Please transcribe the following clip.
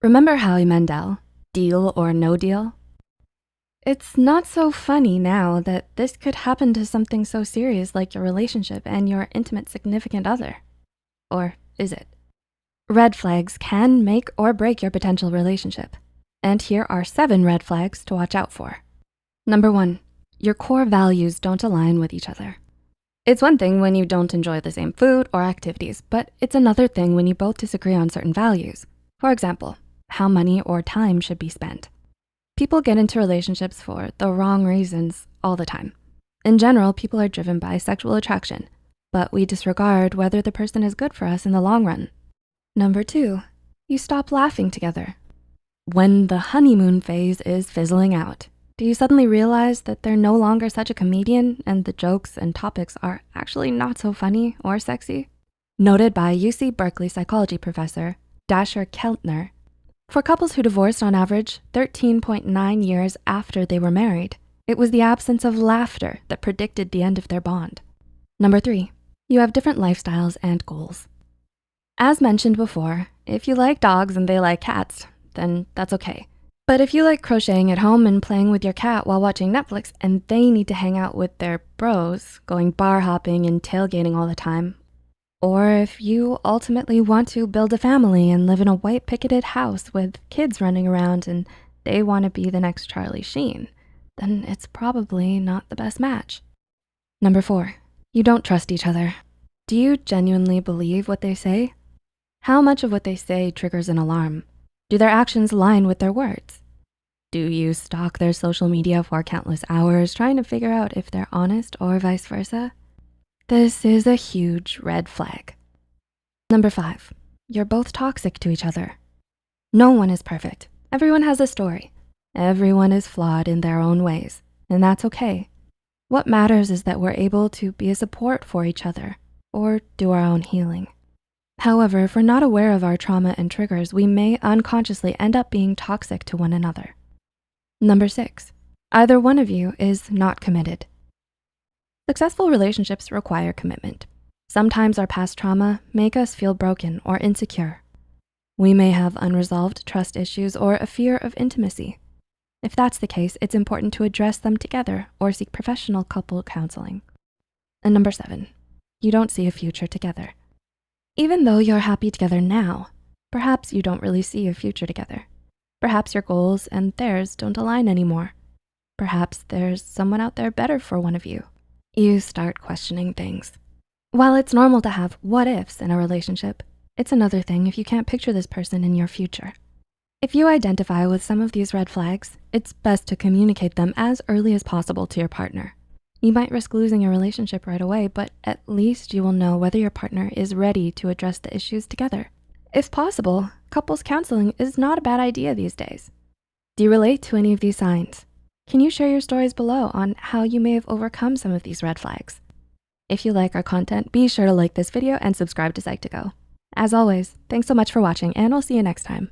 Remember Howie Mandel, Deal or No Deal? It's not so funny now that this could happen to something so serious like your relationship and your intimate significant other. Or is it? Red flags can make or break your potential relationship. And here are 7 red flags to watch out for. Number 1, your core values don't align with each other. It's one thing when you don't enjoy the same food or activities, but it's another thing when you both disagree on certain values. For example, how money or time should be spent. People get into relationships for the wrong reasons all the time. In general, people are driven by sexual attraction, but we disregard whether the person is good for us in the long run. Number 2, you stop laughing together. When the honeymoon phase is fizzling out, do you suddenly realize that they're no longer such a comedian and the jokes and topics are actually not so funny or sexy? Noted by UC Berkeley psychology professor Dasher Keltner, for couples who divorced on average 13.9 years after they were married, it was the absence of laughter that predicted the end of their bond. Number 3, you have different lifestyles and goals. As mentioned before, if you like dogs and they like cats, then that's okay. But if you like crocheting at home and playing with your cat while watching Netflix and they need to hang out with their bros, going bar hopping and tailgating all the time, or if you ultimately want to build a family and live in a white picketed house with kids running around and they want to be the next Charlie Sheen, then it's probably not the best match. Number 4, you don't trust each other. Do you genuinely believe what they say? How much of what they say triggers an alarm? Do their actions align with their words? Do you stalk their social media for countless hours trying to figure out if they're honest or vice versa? This is a huge red flag. Number 5, you're both toxic to each other. No one is perfect. Everyone has a story. Everyone is flawed in their own ways, and that's okay. What matters is that we're able to be a support for each other or do our own healing. However, if we're not aware of our trauma and triggers, we may unconsciously end up being toxic to one another. Number 6, either one of you is not committed. Successful relationships require commitment. Sometimes our past trauma make us feel broken or insecure. We may have unresolved trust issues or a fear of intimacy. If that's the case, it's important to address them together or seek professional couple counseling. And number 7, you don't see a future together. Even though you're happy together now, perhaps you don't really see a future together. Perhaps your goals and theirs don't align anymore. Perhaps there's someone out there better for one of you. You start questioning things. While it's normal to have what ifs in a relationship, it's another thing if you can't picture this person in your future. If you identify with some of these red flags, it's best to communicate them as early as possible to your partner. You might risk losing your relationship right away, but at least you will know whether your partner is ready to address the issues together. If possible, couples counseling is not a bad idea these days. Do you relate to any of these signs? Can you share your stories below on how you may have overcome some of these red flags? If you like our content, be sure to like this video and subscribe to Psych2Go. As always, thanks so much for watching and we'll see you next time.